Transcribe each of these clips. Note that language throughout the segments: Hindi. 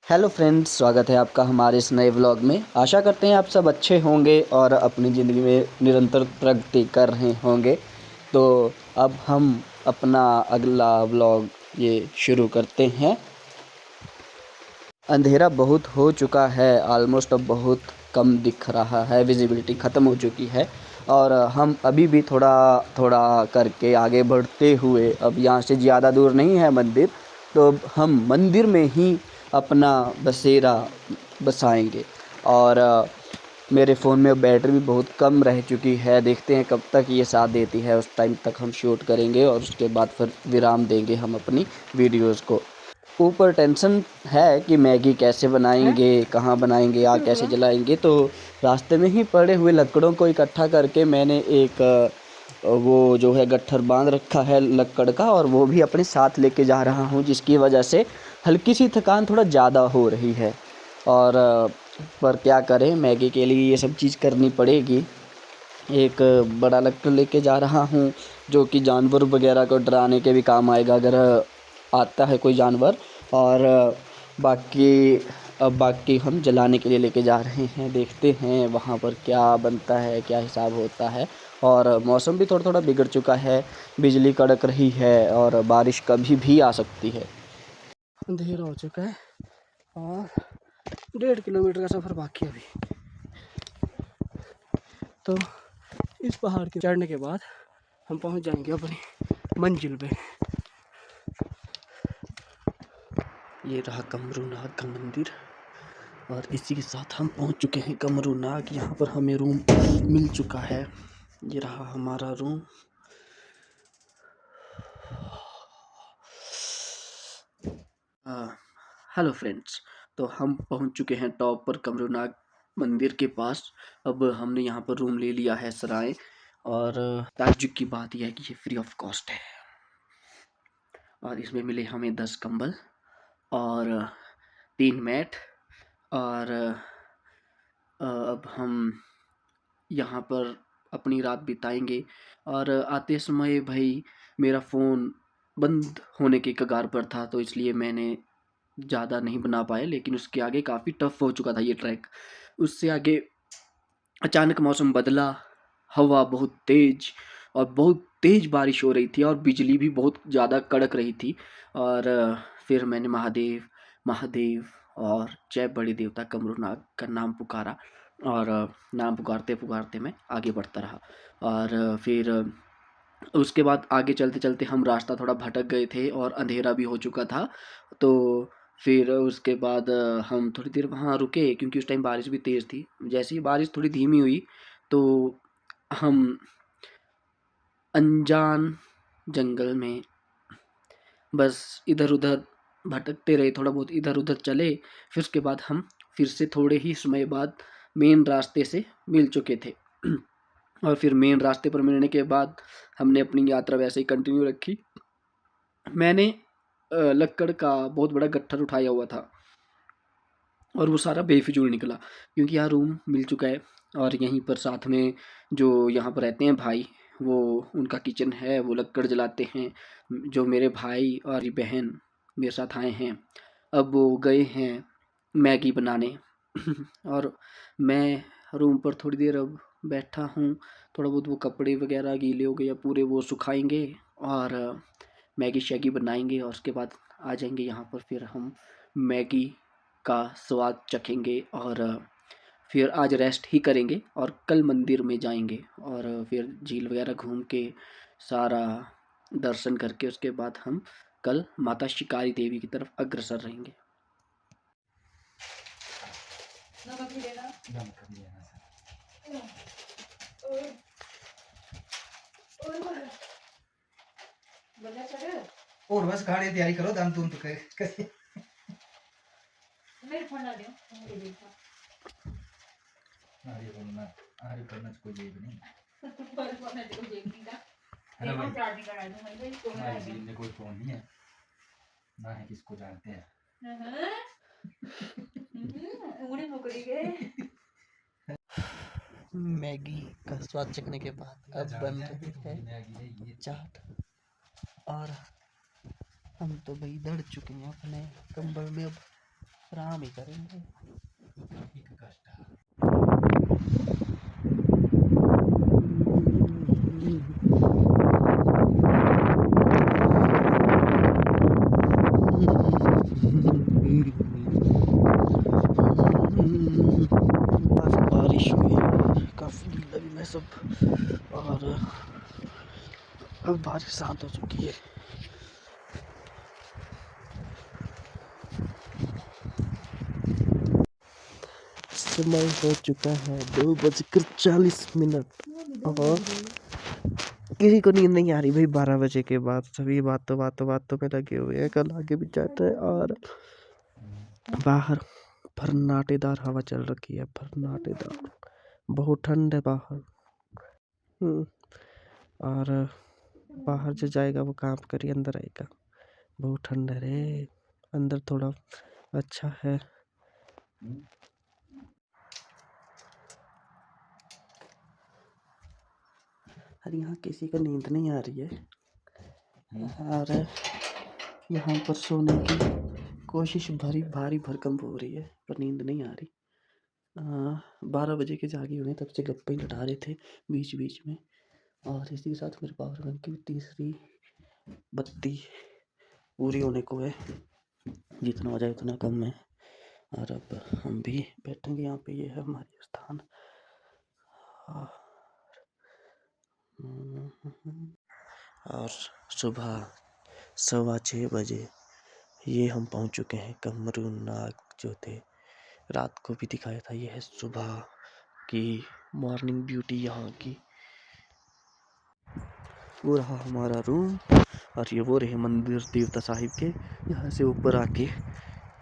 हेलो फ्रेंड्स, स्वागत है आपका हमारे इस नए व्लॉग में। आशा करते हैं आप सब अच्छे होंगे और अपनी ज़िंदगी में निरंतर प्रगति कर रहे होंगे। तो अब हम अपना अगला व्लॉग ये शुरू करते हैं। अंधेरा बहुत हो चुका है, ऑलमोस्ट अब बहुत कम दिख रहा है, विजिबिलिटी ख़त्म हो चुकी है और हम अभी भी थोड़ा थोड़ा करके आगे बढ़ते हुए, अब यहाँ से ज़्यादा दूर नहीं है मंदिर, तो अब हम मंदिर में ही अपना बसेरा बसाएंगे। और मेरे फ़ोन में बैटरी भी बहुत कम रह चुकी है, देखते हैं कब तक ये साथ देती है। उस टाइम तक हम शूट करेंगे और उसके बाद फिर विराम देंगे हम अपनी वीडियोज़ को। ऊपर टेंशन है कि मैगी कैसे बनाएंगे, कहाँ बनाएंगे, आग कैसे जलाएंगे। तो रास्ते में ही पड़े हुए लकड़ों को इकट्ठा करके मैंने एक वो जो है गट्ठर बांध रखा है लकड़ का, और वो भी अपने साथ लेके जा रहा हूँ, जिसकी वजह से हल्की सी थकान थोड़ा ज़्यादा हो रही है। और पर क्या करें, मैगी के लिए ये सब चीज़ करनी पड़ेगी। एक बड़ा लकड़ लेके जा रहा हूँ जो कि जानवर वगैरह को डराने के भी काम आएगा अगर आता है कोई जानवर। और बाकी हम जलाने के लिए लेके जा रहे हैं। देखते हैं वहाँ पर क्या बनता है, क्या हिसाब होता है। और मौसम भी थोड़ा थोड़ा बिगड़ चुका है, बिजली कड़क रही है और बारिश कभी भी आ सकती है। अंधेरा हो चुका है और 1.5 किलोमीटर का सफ़र बाकी है अभी। तो इस पहाड़ के चढ़ने के बाद हम पहुंच जाएंगे अपनी मंजिल पे। ये रहा कमरूनाग का मंदिर और इसी के साथ हम पहुंच चुके हैं कमरूनाग। यहाँ पर हमें रूम मिल चुका है। ये रहा हमारा रूम। हेलो फ्रेंड्स, तो हम पहुंच चुके हैं टॉप पर कमरूनाग मंदिर के पास। अब हमने यहाँ पर रूम ले लिया है सराय। और ताज्जुब की बात यह है कि ये फ्री ऑफ कॉस्ट है और इसमें मिले हमें 10 कंबल और 3 मैट। और अब हम यहाँ पर अपनी रात बिताएंगे। और आते समय भाई मेरा फ़ोन बंद होने के कगार पर था, तो इसलिए मैंने ज़्यादा नहीं बना पाया। लेकिन उसके आगे काफ़ी टफ हो चुका था ये ट्रैक। उससे आगे अचानक मौसम बदला, हवा बहुत तेज़ और बहुत तेज़ बारिश हो रही थी और बिजली भी बहुत ज़्यादा कड़क रही थी। और फिर मैंने महादेव महादेव और जय बड़े देवता कमरूनाग का नाम पुकारा। और नाम पुकारते पुकारते मैं आगे बढ़ता रहा। और फिर उसके बाद आगे चलते चलते हम रास्ता थोड़ा भटक गए थे और अंधेरा भी हो चुका था। तो फिर उसके बाद हम थोड़ी देर वहाँ रुके क्योंकि उस टाइम बारिश भी तेज़ थी। जैसे ही बारिश थोड़ी धीमी हुई तो हम अनजान जंगल में बस इधर उधर भटकते रहे, थोड़ा बहुत इधर उधर चले। फिर उसके बाद हम फिर से थोड़े ही समय बाद मेन रास्ते से मिल चुके थे। और फिर मेन रास्ते पर मिलने के बाद हमने अपनी यात्रा वैसे ही कंटिन्यू रखी। मैंने लक्कड़ का बहुत बड़ा गट्ठर उठाया हुआ था और वो सारा बेफिजूल निकला क्योंकि यहाँ रूम मिल चुका है। और यहीं पर साथ में जो यहाँ पर रहते हैं भाई, वो उनका किचन है, वो लक्कड़ जलाते हैं। जो मेरे भाई और बहन मेरे साथ आए हैं, अब वो गए हैं मैगी बनाने। और मैं रूम पर थोड़ी देर अब बैठा हूँ। थोड़ा बहुत वो कपड़े वगैरह गीले हो गए या पूरे, वो सुखाएंगे और मैगी शैगी बनाएंगे और उसके बाद आ जाएंगे यहाँ पर। फिर हम मैगी का स्वाद चखेंगे और फिर आज रेस्ट ही करेंगे और कल मंदिर में जाएंगे। और फिर झील वगैरह घूम के सारा दर्शन करके उसके बाद हम कल माता शिकारी देवी की तरफ अग्रसर रहेंगे। और बस गाड़ी तैयारी करो, दम तुम तो कैसे आरे बोलना, आरे करना कोई जेब नहीं। पर फोन तो कोई जेब नहीं था। अरे भाई चार्जिंग करा दूं मैं, तो मेरा जेब में कोई फोन नहीं है ना, है किसको जानते हैं। उन्हें मुकरी गए। मैगी का स्वाद चखने के बाद अब बन रही है चाट। और हम तो भाई दड़ चुके हैं अपने कंबल में। अब आराम ही करेंगे। एक कष्ट काफ़ी बारिश हुई, काफ़ी गीला सब, और अब बारिश शांत हो चुकी है। समय हो चुका है 2:40 और किसी को नींद नहीं आ रही भाई। 12 बजे के बाद सभी बातों में लगे हुए हैं। कल आगे भी जाते हैं और बाहर फर्राटेदार हवा चल रखी है, फर्राटेदार। बहुत ठंड है बाहर। और बाहर जो जाएगा वो काम करिए, अंदर आएगा। बहुत ठंड है रे, अंदर थोड़ा अच्छा है। और यहाँ किसी को नींद नहीं आ रही है, और यहाँ पर सोने की कोशिश भारी भरकम हो रही है, पर नींद नहीं आ रही। 12 बजे के जागे हुए, तब से गप्पे लड़ा रहे थे बीच बीच में। और इसी के साथ मेरे पावर बैंक की तीसरी बत्ती पूरी होने को है। जितना हो जाए उतना कम है। और अब हम भी बैठेंगे यहाँ पे, ये है हमारी स्थान। और सुबह 6:15 बजे ये हम पहुँच चुके हैं कमरू नाग जो थे। रात को भी दिखाया था। ये है सुबह की मॉर्निंग ब्यूटी यहाँ की। वो रहा हमारा रूम, और ये वो रहे मंदिर देवता साहिब के। यहाँ से ऊपर आके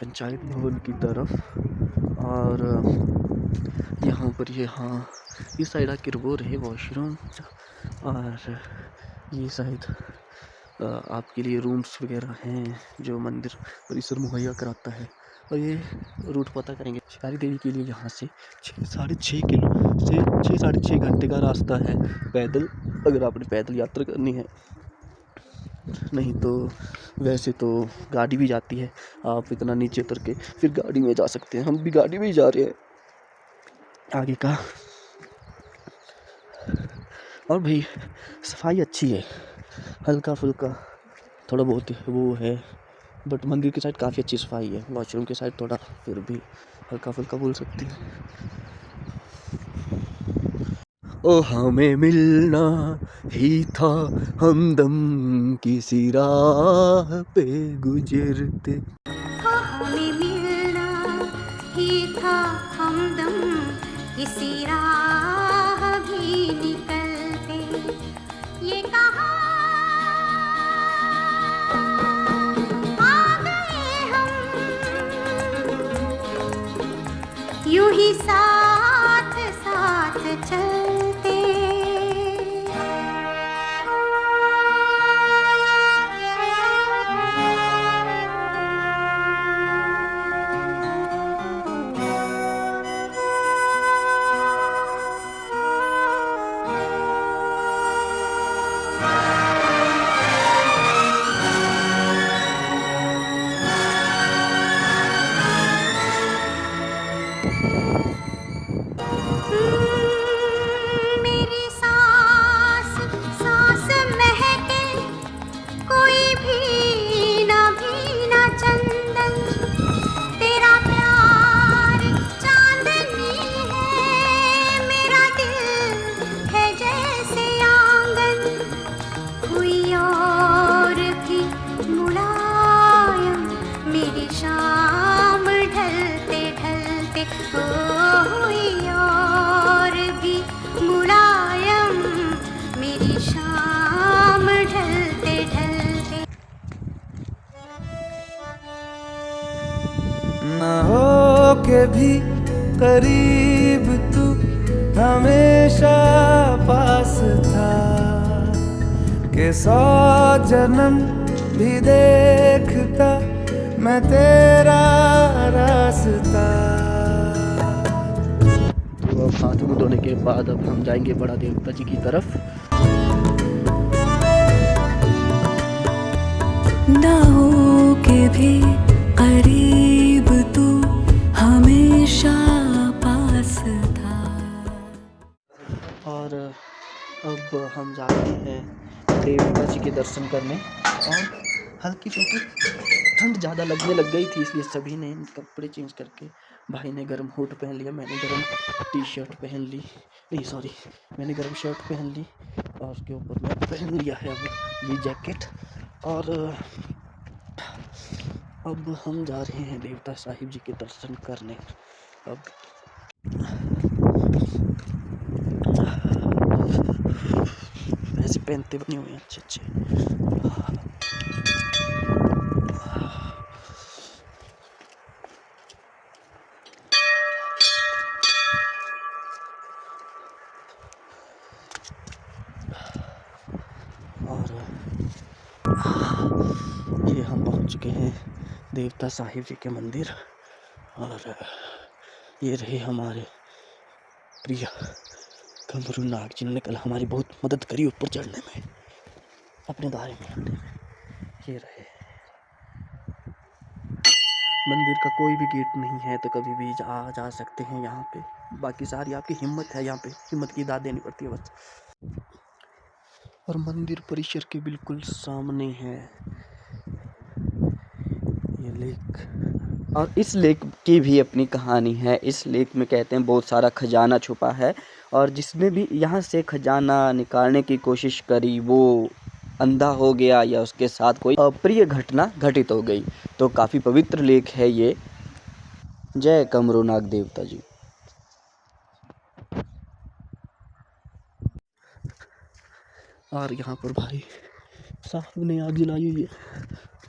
पंचायत भवन की तरफ, और यहाँ पर ये साइड आके वो रहे वॉशरूम, और ये शायद आपके लिए रूम्स वगैरह हैं जो मंदिर परिसर मुहैया कराता है। और ये रूट पता करेंगे। शिकारी देवी के लिए यहाँ से 6-6.5 घंटे का रास्ता है पैदल, अगर आपने पैदल यात्रा करनी है। नहीं तो वैसे तो गाड़ी भी जाती है, आप इतना नीचे उतर के फिर गाड़ी में जा सकते हैं। हम भी गाड़ी में ही जा रहे हैं आगे का। और भाई सफाई अच्छी है, हल्का फुल्का थोड़ा बहुत वो है, बट मंदिर की साइड काफ़ी अच्छी सफाई है। वॉशरूम की साइड थोड़ा फिर भी हल्का फुल्का बोल सकते हैं। ओ हमें मिलना ही था हमदम किसी राह पे गुजरते। हमें मिलना ही था हमदम किसी राह भी निकलते। ये कहाँ आ गए हम, यूं ही साथ साथ चलते। मेरी सांस सांस महके, कोई भीना भीना चंदन। तेरा प्यार चांदनी है, मेरा दिल है जैसे आंगन। कोई और भी मुलायम मेरी शाम ढलते ढलते। हुई और भी मुलायम मेरी शाम ढलते ढलते। ना हो के भी करीब तू हमेशा पास था, के 100 जन्म भी देखता मैं तेरा रास्ता। तो अब हाथ मुँह धोने के बाद अब हम जाएंगे बड़ा देवता जी की तरफ। ना हो के भी करीब तू अब हम जा रहे हैं देवता जी के दर्शन करने और हल्की फुल्की ठंड ज़्यादा लगने लग गई थी, इसलिए सभी ने कपड़े चेंज करके, भाई ने गर्म हुड पहन लिया, मैंने गर्म टी शर्ट पहन ली, नहीं सॉरी मैंने गर्म शर्ट पहन ली और उसके ऊपर मैं पहन लिया है अब ये जैकेट। और अब हम जा रहे हैं देवता साहिब जी के दर्शन करने। अब ऐसे पहनते बने हुए हैं अच्छे अच्छे। और ये हम पहुंच चुके हैं देवता साहिब जी के मंदिर और ये रहे हमारे प्रिय कमरू नाग, जिन्होंने कल हमारी बहुत मदद करी ऊपर चढ़ने में, अपने दायरे में आने में। ये रहे मंदिर का कोई भी गेट नहीं है, तो कभी भी जा सकते हैं यहाँ पे। बाकी सारी आपकी हिम्मत है, यहाँ पे हिम्मत की दाद देनी पड़ती है बस। और मंदिर परिसर के बिल्कुल सामने है ये लेक, और इस लेक की भी अपनी कहानी है। इस लेक में कहते हैं बहुत सारा खजाना छुपा है, और जिसने भी यहाँ से खजाना निकालने की कोशिश करी वो अंधा हो गया या उसके साथ कोई अप्रिय घटना घटित हो गई। तो काफ़ी पवित्र लेक है ये। जय कमरू नाग देवता जी। और यहाँ पर भाई साहब ने आग जलाई हुई है,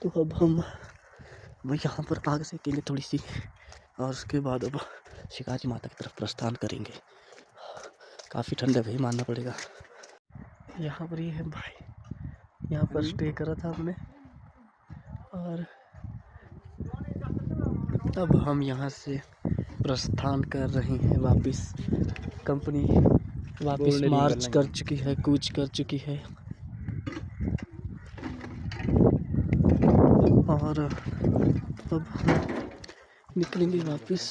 तो अब हम यहाँ पर आग सेकेंगे थोड़ी सी, और उसके बाद अब शिकाजी माता की तरफ प्रस्थान करेंगे। काफ़ी ठंड है भाई, मानना पड़ेगा। यहाँ पर ये है भाई, यहाँ पर स्टे करा था हमने, और अब हम यहाँ से प्रस्थान कर रहे हैं वापस। कंपनी वापस मार्च कर चुकी है, कूच कर चुकी है, और अब हम निकलेंगे वापस।